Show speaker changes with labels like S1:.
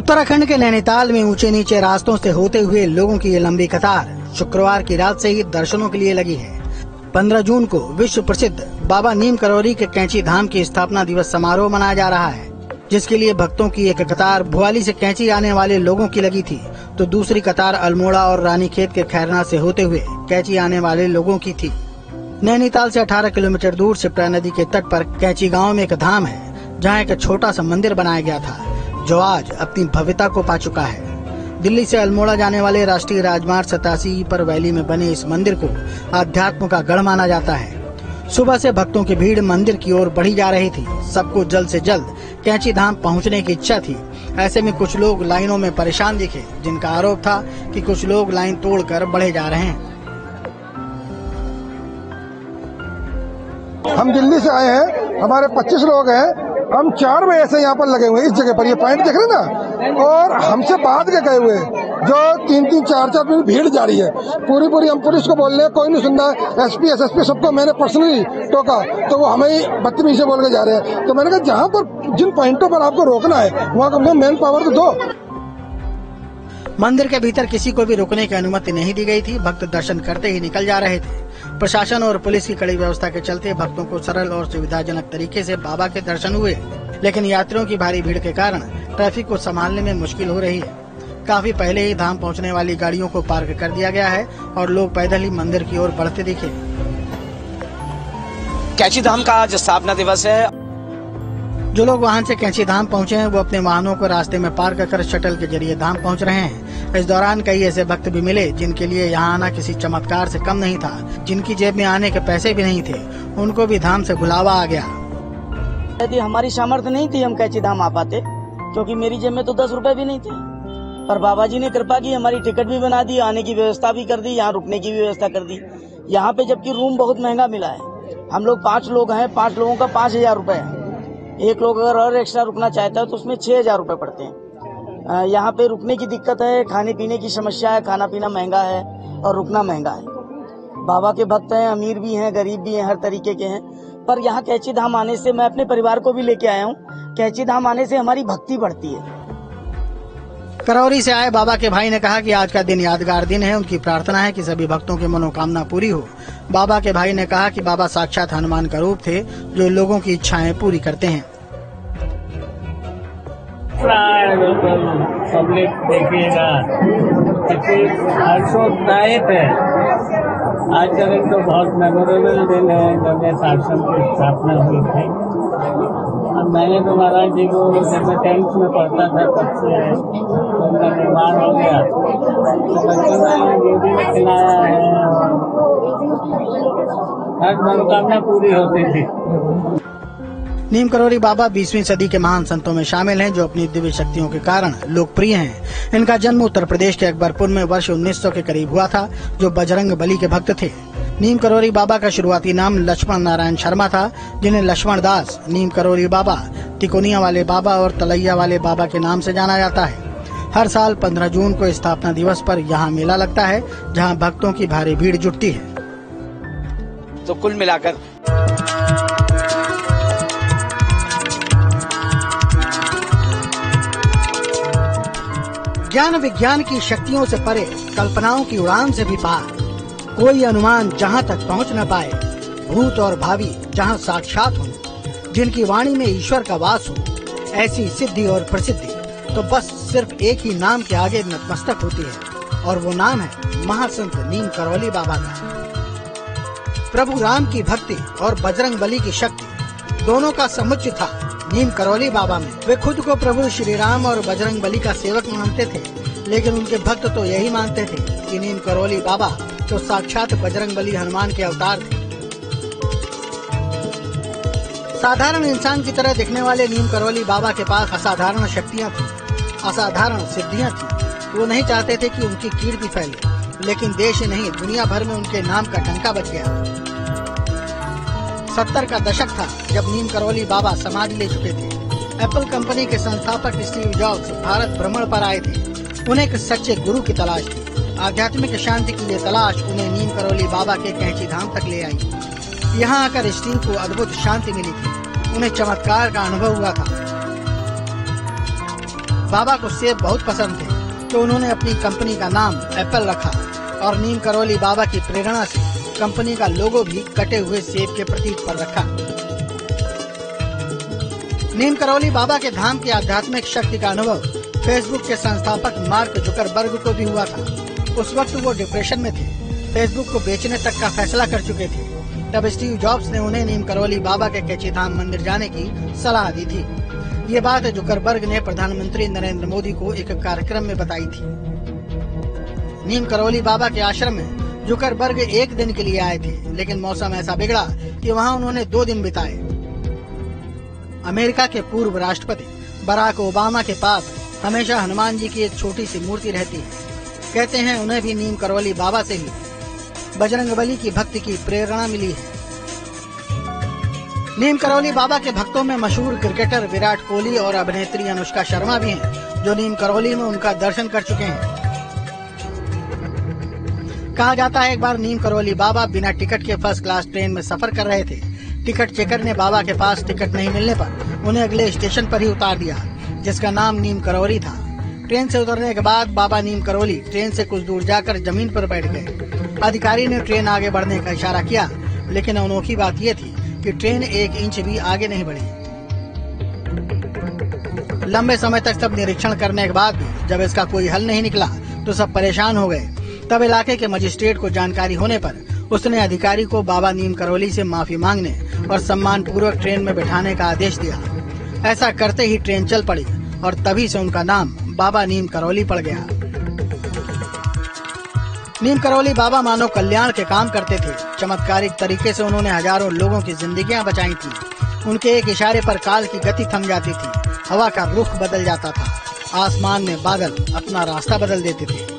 S1: उत्तराखंड के नैनीताल में ऊंचे नीचे रास्तों से होते हुए लोगों की ये लंबी कतार शुक्रवार की रात से ही दर्शनों के लिए लगी है। 15 जून को विश्व प्रसिद्ध बाबा नीम करौली के कैंची धाम की स्थापना दिवस समारोह मनाया जा रहा है, जिसके लिए भक्तों की एक कतार भुआली से कैंची आने वाले लोगों की लगी थी, तो दूसरी कतार अल्मोड़ा और रानीखेत के खैरना से होते हुए कैंची आने वाले लोगों की थी। नैनीताल से 18 किलोमीटर दूर शिप्रा नदी के तट पर कैंची गांव में एक धाम है, जहां एक छोटा सा मंदिर बनाया गया था, जो आज अपनी भव्यता को पा चुका है। दिल्ली से अल्मोड़ा जाने वाले राष्ट्रीय राजमार्ग 87 पर वैली में बने इस मंदिर को आध्यात्म का गढ़ माना जाता है। सुबह से भक्तों की भीड़ मंदिर की ओर बढ़ी जा रही थी। सबको जल्द से जल्द कैंची धाम पहुंचने की इच्छा थी। ऐसे में कुछ लोग लाइनों में परेशान दिखे, जिनका आरोप था कि कुछ लोग लाइन तोड़कर बढ़े जा रहे हैं।
S2: हम दिल्ली से आए हैं, हमारे 25 लोग हैं। हम 4 बजे से यहाँ पर लगे हुए हैं, इस जगह पर, ये पॉइंट देख रहे हैं ना, और हमसे बाद के गए हुए जो 3-3, 4-4 मिनट भीड़ जा रही है। पूरी हम पुलिस को बोल रहे हैं, कोई नहीं सुन रहा है। एसपी, एसएसपी सबको मैंने पर्सनली टोका, तो वो हमें ही बदतमीजी से बोल के जा रहे हैं। तो मैंने कहा जहाँ पर जिन पॉइंटों पर आपको रोकना है वहाँ को मैन पावर तो दो।
S1: मंदिर के भीतर किसी को भी रुकने की अनुमति नहीं दी गई थी। भक्त दर्शन करते ही निकल जा रहे थे। प्रशासन और पुलिस की कड़ी व्यवस्था के चलते भक्तों को सरल और सुविधाजनक तरीके से बाबा के दर्शन हुए, लेकिन यात्रियों की भारी भीड़ के कारण ट्रैफिक को संभालने में मुश्किल हो रही है। काफी पहले ही धाम पहुंचने वाली गाड़ियों को पार्क कर दिया गया है और लोग पैदल ही मंदिर की ओर बढ़ते दिखे।
S3: कैंची धाम का आज स्थापना दिवस है।
S1: जो लोग वाहन से कैंची धाम पहुंचे हैं, वो अपने वाहनों को रास्ते में पार्क कर शटल के जरिए धाम पहुंच रहे हैं। इस दौरान कई ऐसे भक्त भी मिले जिनके लिए यहाँ आना किसी चमत्कार से कम नहीं था। जिनकी जेब में आने के पैसे भी नहीं थे, उनको भी धाम से बुलावा आ गया।
S4: यदि हमारी सामर्थ्य नहीं थी हम कैंची धाम आ पाते, क्योंकि मेरी जेब में तो 10 रुपए भी नहीं थे। पर बाबा जी ने कृपा की, हमारी टिकट भी बना दी, आने की व्यवस्था भी कर दी, यहाँ रुकने की भी व्यवस्था कर दी। यहाँ पे जबकि रूम बहुत महंगा मिला है। हम लोग 5 लोग हैं, 5 लोगों का 5000 रुपए है। एक लोग अगर और एक्स्ट्रा रुकना चाहता है तो उसमें 6000 रुपए पड़ते हैं। यहाँ पे रुकने की दिक्कत है, खाने पीने की समस्या है, खाना पीना महंगा है और रुकना महंगा है। बाबा के भक्त हैं, अमीर भी हैं, गरीब भी हैं, हर तरीके के हैं। पर यहाँ कैंची धाम आने से, मैं अपने परिवार को भी लेके आया हूँ, कैंची धाम आने से हमारी भक्ति बढ़ती है।
S1: करौली से आए बाबा के भाई ने कहा कि आज का दिन यादगार दिन है। उनकी प्रार्थना है कि सभी भक्तों की मनोकामना पूरी हो। बाबा के भाई ने कहा कि बाबा साक्षात हनुमान का रूप थे, जो लोगों की इच्छाएं पूरी करते हैं।
S5: पब्लिक देखिएगा, हर्षोदायक है। आज का दिन तो बहुत मेमोरेबल दिन है, जब ये आश्रम की स्थापना हुई थी। मैंने तो महाराज जी को जब मैं 10th में पढ़ता था तब से उनका निर्माण हो गया, तो बच्चों ने गोदी में खिलाया है, हर मनोकामना पूरी होती थी।
S1: नीम करौली बाबा 20वीं सदी के महान संतों में शामिल हैं, जो अपनी दिव्य शक्तियों के कारण लोकप्रिय हैं। इनका जन्म उत्तर प्रदेश के अकबरपुर में वर्ष 1900 के करीब हुआ था, जो बजरंग बली के भक्त थे। नीम करौली बाबा का शुरुआती नाम लक्ष्मण नारायण शर्मा था, जिन्हें लक्ष्मण दास, नीम करौली बाबा, तिकोनिया वाले बाबा और तलैया वाले बाबा के नाम से जाना जाता है। हर साल 15 जून को स्थापना दिवस पर यहाँ मेला लगता है, जहाँ भक्तों की भारी भीड़ जुटती है।
S3: तो कुल मिलाकर
S1: ज्ञान विज्ञान की शक्तियों से परे, कल्पनाओं की उड़ान से भी पार, कोई अनुमान जहां तक पहुंच न पाए, भूत और भावी जहां साक्षात हो, जिनकी वाणी में ईश्वर का वास हो, ऐसी सिद्धि और प्रसिद्धि तो बस सिर्फ एक ही नाम के आगे नतमस्तक होती है, और वो नाम है महासंत नीम करौली बाबा का। प्रभु राम की भक्ति और बजरंग बली की शक्ति दोनों का समुच्चय था नीम करौली बाबा में। वे खुद को प्रभु श्री राम और बजरंग बली का सेवक मानते थे, लेकिन उनके भक्त तो यही मानते थे कि नीम करौली बाबा तो साक्षात बजरंग बली हनुमान के अवतार थे। साधारण इंसान की तरह दिखने वाले नीम करौली बाबा के पास असाधारण शक्तियाँ थी, असाधारण सिद्धियाँ थी। वो नहीं चाहते थे कि उनकी कीर्ति फैले, लेकिन देश ही नहीं दुनिया भर में उनके नाम का डंका बज गया। 70 का दशक था जब नीम करौली बाबा समाधि ले चुके थे। एप्पल कंपनी के संस्थापक स्टीव जॉब्स भारत भ्रमण पर आए थे। उन्हें एक सच्चे गुरु की तलाश थी। आध्यात्मिक शांति की ये तलाश उन्हें नीम करौली बाबा के कैंची धाम तक ले आई। यहाँ आकर स्टीव को अद्भुत शांति मिली थी। उन्हें चमत्कार का अनुभव हुआ था। बाबा को सेब बहुत पसंद थे तो उन्होंने अपनी कंपनी का नाम एप्पल रखा और नीम करौली बाबा की प्रेरणा से कंपनी का लोगो भी कटे हुए सेब के प्रतीक पर रखा। नीम करौली बाबा के धाम की आध्यात्मिक शक्ति का अनुभव फेसबुक के संस्थापक मार्क जुकरबर्ग को भी हुआ था। उस वक्त वो डिप्रेशन में थे, फेसबुक को बेचने तक का फैसला कर चुके थे। तब स्टीव जॉब्स ने उन्हें नीम करौली बाबा के कैची धाम मंदिर जाने की सलाह दी थी। ये बात जुकरबर्ग ने प्रधानमंत्री नरेंद्र मोदी को एक कार्यक्रम में बताई थी। नीम करौली बाबा के आश्रम में जुकरबर्ग एक दिन के लिए आए थे, लेकिन मौसम ऐसा बिगड़ा कि वहाँ उन्होंने 2 दिन बिताए। अमेरिका के पूर्व राष्ट्रपति बराक ओबामा के पास हमेशा हनुमान जी की एक छोटी सी मूर्ति रहती है। कहते हैं उन्हें भी नीम करौली बाबा से ही बजरंगबली की भक्ति की प्रेरणा मिली है। नीम करौली बाबा के भक्तों में मशहूर क्रिकेटर विराट कोहली और अभिनेत्री अनुष्का शर्मा भी हैं, जो नीम करौली में उनका दर्शन कर चुके हैं। कहा जाता है एक बार नीम करौली बाबा बिना टिकट के फर्स्ट क्लास ट्रेन में सफर कर रहे थे। टिकट चेकर ने बाबा के पास टिकट नहीं मिलने पर उन्हें अगले स्टेशन पर ही उतार दिया, जिसका नाम नीम करौली था। ट्रेन से उतरने के बाद बाबा नीम करौली ट्रेन से कुछ दूर जाकर जमीन पर बैठ गए। अधिकारी ने ट्रेन आगे बढ़ने का इशारा किया, लेकिन अनोखी बात यह थी कि ट्रेन 1 इंच भी आगे नहीं बढ़ी। लंबे समय तक सब निरीक्षण करने के बाद भी जब इसका कोई हल नहीं निकला तो सब परेशान हो गए। तब इलाके के मजिस्ट्रेट को जानकारी होने पर उसने अधिकारी को बाबा नीम करौली से माफी मांगने और सम्मान पूर्वक ट्रेन में बैठाने का आदेश दिया। ऐसा करते ही ट्रेन चल पड़ी और तभी से उनका नाम बाबा नीम करौली पड़ गया। नीम करौली बाबा मानव कल्याण के काम करते थे। चमत्कारिक तरीके से उन्होंने हजारों लोगों की जिंदगियां बचाई थी। उनके एक इशारे पर काल की गति थम जाती थी, हवा का रुख बदल जाता था, आसमान में बादल अपना रास्ता बदल देते थे।